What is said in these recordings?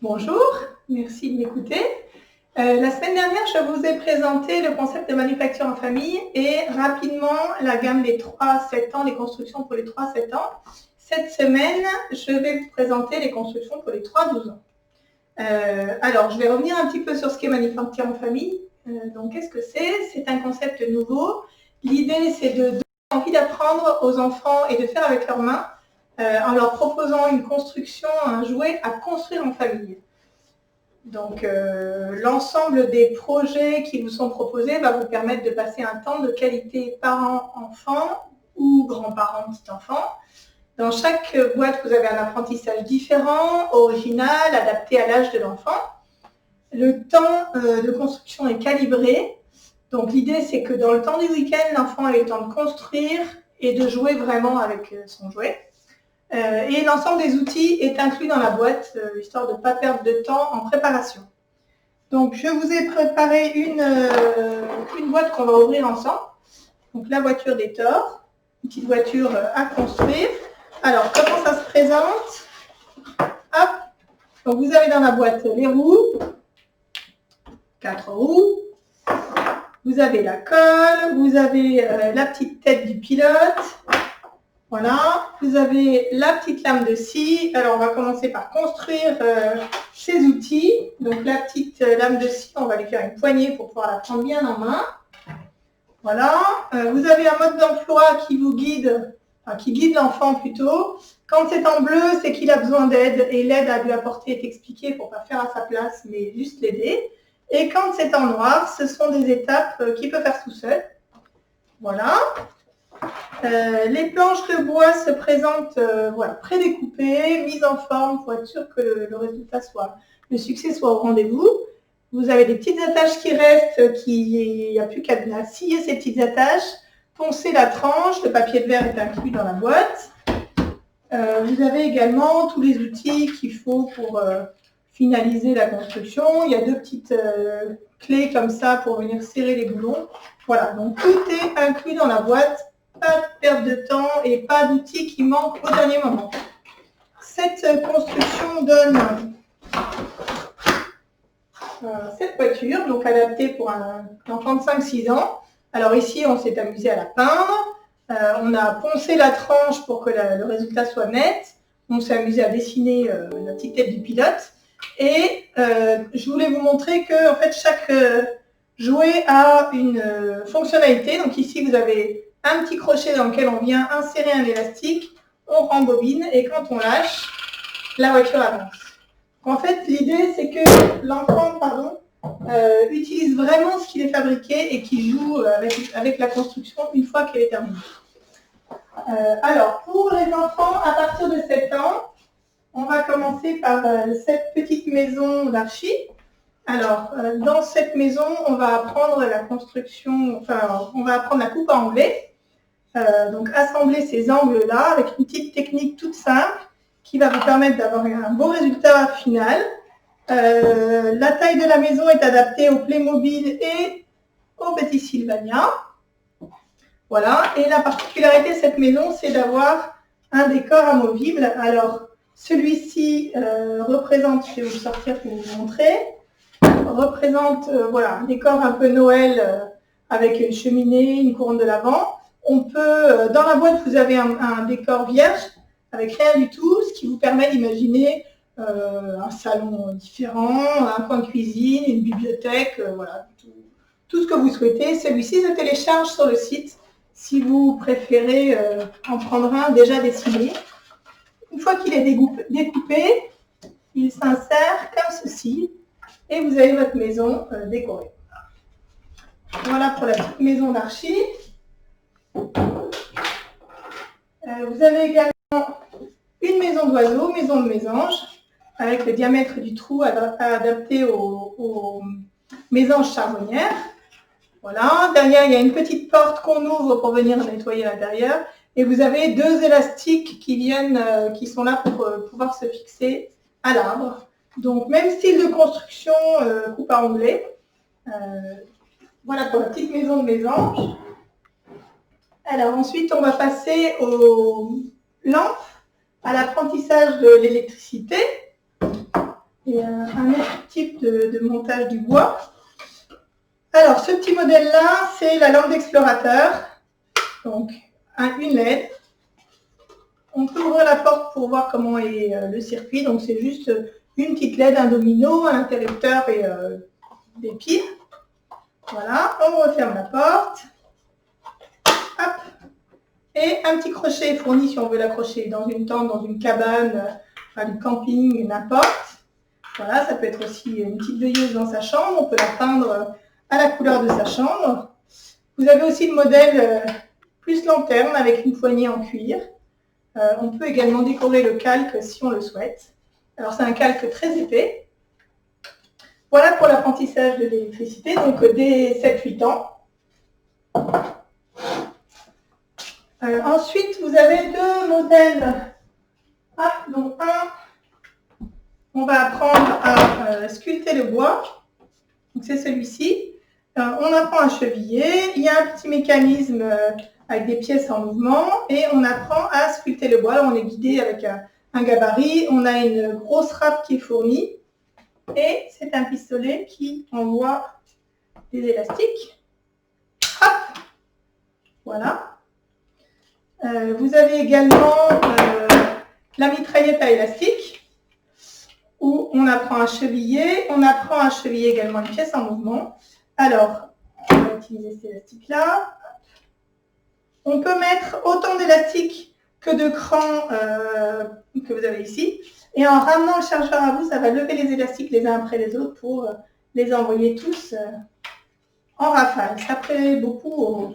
Bonjour, merci de m'écouter. La semaine dernière, je vous ai présenté le concept de manufacture en famille et rapidement la gamme des 3-7 ans, les constructions pour les 3-7 ans. Cette semaine, je vais vous présenter les constructions pour les 3-12 ans. Alors, je vais revenir un petit peu sur ce qu'est manufacture en famille. Donc, qu'est-ce que c'est? C'est un concept nouveau. L'idée, c'est de donner envie d'apprendre aux enfants et de faire avec leurs mains en leur proposant une construction, un jouet à construire en famille. Donc, l'ensemble des projets qui vous sont proposés va vous permettre de passer un temps de qualité parents-enfants ou grands-parents petits-enfants. Dans chaque boîte, vous avez un apprentissage différent, original, adapté à l'âge de l'enfant. Le temps de construction est calibré. Donc, l'idée, c'est que dans le temps du week-end, l'enfant ait le temps de construire et de jouer vraiment avec son jouet. Et l'ensemble des outils est inclus dans la boîte, histoire de ne pas perdre de temps en préparation. Donc, je vous ai préparé une boîte qu'on va ouvrir ensemble. Donc, la voiture d'Hector, une petite voiture à construire. Alors, comment ça se présente? Hop. Donc, vous avez dans la boîte les roues, 4 roues. Vous avez la colle, vous avez la petite tête du pilote. Voilà, vous avez la petite lame de scie. Alors, on va commencer par construire ces outils. Donc, la petite lame de scie, on va lui faire une poignée pour pouvoir la prendre bien en main. Voilà, vous avez un mode d'emploi qui vous guide, enfin, qui guide l'enfant plutôt. Quand c'est en bleu, c'est qu'il a besoin d'aide et l'aide à lui apporter est expliquée pour ne pas faire à sa place, mais juste l'aider. Et quand c'est en noir, ce sont des étapes qu'il peut faire tout seul. Voilà. Les planches de bois se présentent voilà, prédécoupées, mises en forme pour être sûr que le résultat le succès soit au rendez-vous. Vous avez des petites attaches qui restent, il n'y a plus qu'à scier ces petites attaches, poncer la tranche, le papier de verre est inclus dans la boîte. Vous avez également tous les outils qu'il faut pour finaliser la construction. Il y a 2 petites clés comme ça pour venir serrer les boulons. Voilà, donc tout est inclus dans la boîte. Pas de perte de temps et pas d'outils qui manquent au dernier moment. Cette construction donne cette voiture, donc adaptée pour un enfant de 5-6 ans. Alors ici, on s'est amusé à la peindre. On a poncé la tranche pour que le résultat soit net. On s'est amusé à dessiner la petite tête du pilote. Et je voulais vous montrer que en fait, chaque jouet a une fonctionnalité. Donc ici, vous avez un petit crochet dans lequel on vient insérer un élastique, on rembobine et quand on lâche, la voiture avance. En fait, l'idée, c'est que l'enfant utilise vraiment ce qu'il est fabriqué et qu'il joue avec la construction une fois qu'elle est terminée. Alors, pour les enfants à partir de 7 ans, on va commencer par cette petite maison d'archi. Alors, dans cette maison, on va apprendre la construction, enfin, on va apprendre la coupe à angler. Donc, assembler ces angles-là avec une petite technique toute simple qui va vous permettre d'avoir un beau résultat final. La taille de la maison est adaptée au Playmobil et au petit Sylvania. Voilà, et la particularité de cette maison, c'est d'avoir un décor amovible. Alors, celui-ci représente, je vais vous sortir pour vous montrer, représente voilà, un décor un peu Noël avec une cheminée, une couronne de l'Avent. On peut, dans la boîte, vous avez un décor vierge avec rien du tout, ce qui vous permet d'imaginer un salon différent, un coin de cuisine, une bibliothèque, voilà, tout ce que vous souhaitez. Celui-ci se télécharge sur le site si vous préférez en prendre un déjà dessiné. Une fois qu'il est découpé, il s'insère comme ceci et vous avez votre maison décorée. Voilà pour la petite maison d'archi. Vous avez également une maison d'oiseaux, maison de mésange, avec le diamètre du trou adapté aux mésanges charbonnières. Voilà, derrière il y a une petite porte qu'on ouvre pour venir nettoyer l'intérieur. Et vous avez 2 élastiques qui sont là pour pouvoir se fixer à l'arbre. Donc même style de construction, coupe à onglet. Voilà pour la petite maison de mésange. Alors ensuite, on va passer aux lampes, à l'apprentissage de l'électricité. et un autre type de montage du bois. Alors, ce petit modèle-là, c'est la lampe d'explorateur. Donc, une LED. On peut ouvrir la porte pour voir comment est le circuit. Donc, c'est juste une petite LED, un domino, un interrupteur et des piles. Voilà, on referme la porte. Hop. Et un petit crochet est fourni si on veut l'accrocher dans une tente, dans une cabane, du camping, n'importe. Voilà, ça peut être aussi une petite veilleuse dans sa chambre. On peut la peindre à la couleur de sa chambre. Vous avez aussi le modèle plus lanterne avec une poignée en cuir. On peut également décorer le calque si on le souhaite. Alors c'est un calque très épais. Voilà pour l'apprentissage de l'électricité, donc dès 7-8 ans. Ensuite, vous avez deux modèles. Donc on va apprendre à sculpter le bois. Donc c'est celui-ci. On apprend à cheviller. Il y a un petit mécanisme avec des pièces en mouvement et on apprend à sculpter le bois. Alors, on est guidé avec un gabarit. On a une grosse râpe qui est fournie et c'est un pistolet qui envoie des élastiques. Hop, voilà. Vous avez également la mitraillette à élastique où on apprend à cheviller. On apprend à cheviller également une pièce en mouvement. Alors, on va utiliser cet élastique-là. On peut mettre autant d'élastiques que de crans que vous avez ici. Et en ramenant le chargeur à vous, ça va lever les élastiques les uns après les autres pour les envoyer tous en rafale. Ça plaît beaucoup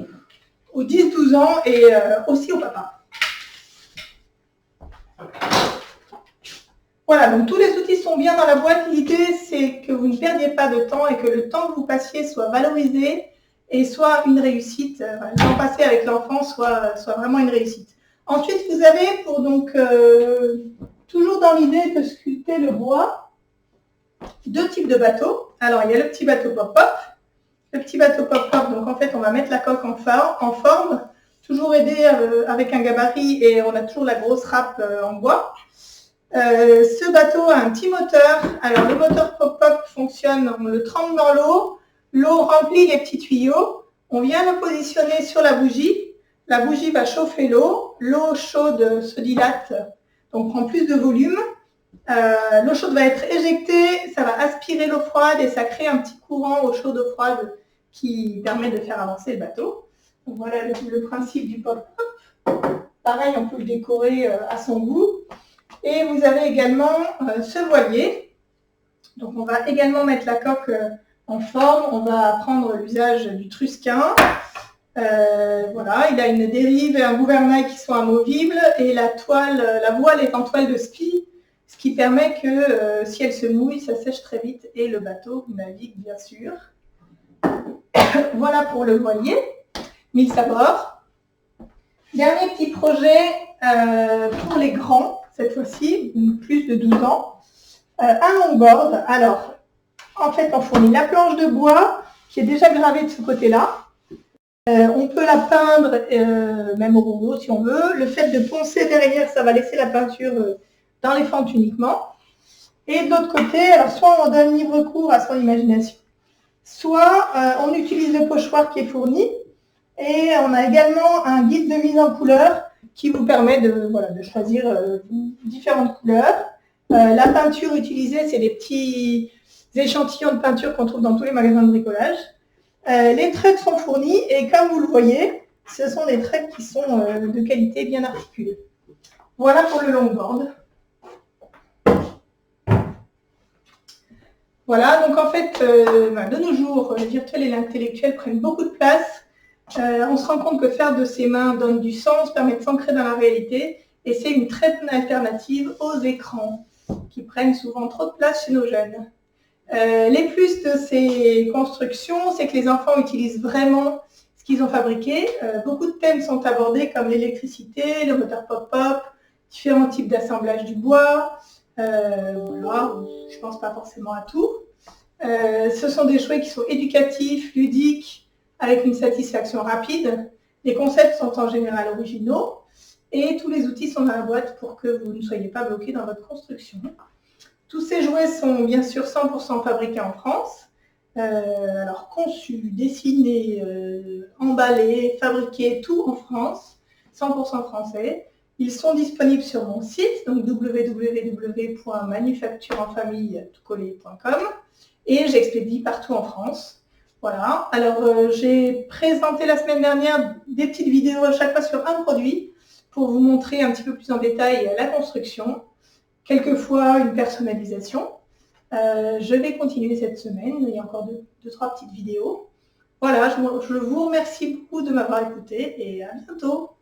aux 10-12 ans et aussi au papa. Voilà, donc tous les outils sont bien dans la boîte. L'idée, c'est que vous ne perdiez pas de temps et que le temps que vous passiez soit valorisé et soit une réussite. Le temps passé avec l'enfant soit vraiment une réussite. Ensuite, vous avez, pour donc toujours dans l'idée de sculpter le bois, deux types de bateaux. Alors, il y a le petit bateau pop-pop. Le petit bateau pop-pop, donc en fait, on va mettre la coque en forme, toujours aidé avec un gabarit et on a toujours la grosse râpe en bois. Ce bateau a un petit moteur. Alors, le moteur pop-pop fonctionne, on le trempe dans l'eau, l'eau remplit les petits tuyaux, on vient le positionner sur la bougie va chauffer l'eau, l'eau chaude se dilate, donc prend plus de volume. L'eau chaude va être éjectée, ça va aspirer l'eau froide et ça crée un petit courant eau chaude eau froide qui permet de faire avancer le bateau. Donc voilà le principe du pop-up. Pareil, on peut le décorer à son goût. Et vous avez également ce voilier. Donc on va également mettre la coque en forme. On va apprendre l'usage du trusquin. Voilà, il a une dérive et un gouvernail qui sont amovibles et la voile est en toile de spi, ce qui permet que si elle se mouille, ça sèche très vite et le bateau navigue bien sûr. Voilà pour le voilier, 1000 sabords. Dernier petit projet pour les grands, cette fois-ci, plus de 12 ans. Un longboard. Alors, en fait, on fournit la planche de bois qui est déjà gravée de ce côté-là. On peut la peindre, même au rouleau si on veut. Le fait de poncer derrière, ça va laisser la peinture dans les fentes uniquement. Et de l'autre côté, alors soit on donne libre cours à son imagination, soit on utilise le pochoir qui est fourni. Et on a également un guide de mise en couleur qui vous permet de choisir différentes couleurs. La peinture utilisée, c'est des petits échantillons de peinture qu'on trouve dans tous les magasins de bricolage. Les trucs sont fournis et comme vous le voyez, ce sont des trucs qui sont de qualité bien articulés. Voilà pour le longboard. Voilà, donc en fait, de nos jours, le virtuel et l'intellectuel prennent beaucoup de place. On se rend compte que faire de ses mains donne du sens, permet de s'ancrer dans la réalité et c'est une très bonne alternative aux écrans qui prennent souvent trop de place chez nos jeunes. Les plus de ces constructions, c'est que les enfants utilisent vraiment ce qu'ils ont fabriqué. Beaucoup de thèmes sont abordés comme l'électricité, le moteur pop-pop, différents types d'assemblage du bois. Voilà, je ne pense pas forcément à tout. Ce sont des jouets qui sont éducatifs, ludiques, avec une satisfaction rapide. Les concepts sont en général originaux et tous les outils sont dans la boîte pour que vous ne soyez pas bloqué dans votre construction. Tous ces jouets sont bien sûr 100% fabriqués en France. Alors conçus, dessinés, emballés, fabriqués, tout en France, 100% français. Ils sont disponibles sur mon site, donc www.manufactureenfamille.com, et j'expédie partout en France. Voilà. Alors j'ai présenté la semaine dernière des petites vidéos à chaque fois sur un produit pour vous montrer un petit peu plus en détail la construction, quelquefois une personnalisation. Je vais continuer cette semaine, il y a encore deux, trois petites vidéos. Voilà, je vous remercie beaucoup de m'avoir écouté et à bientôt.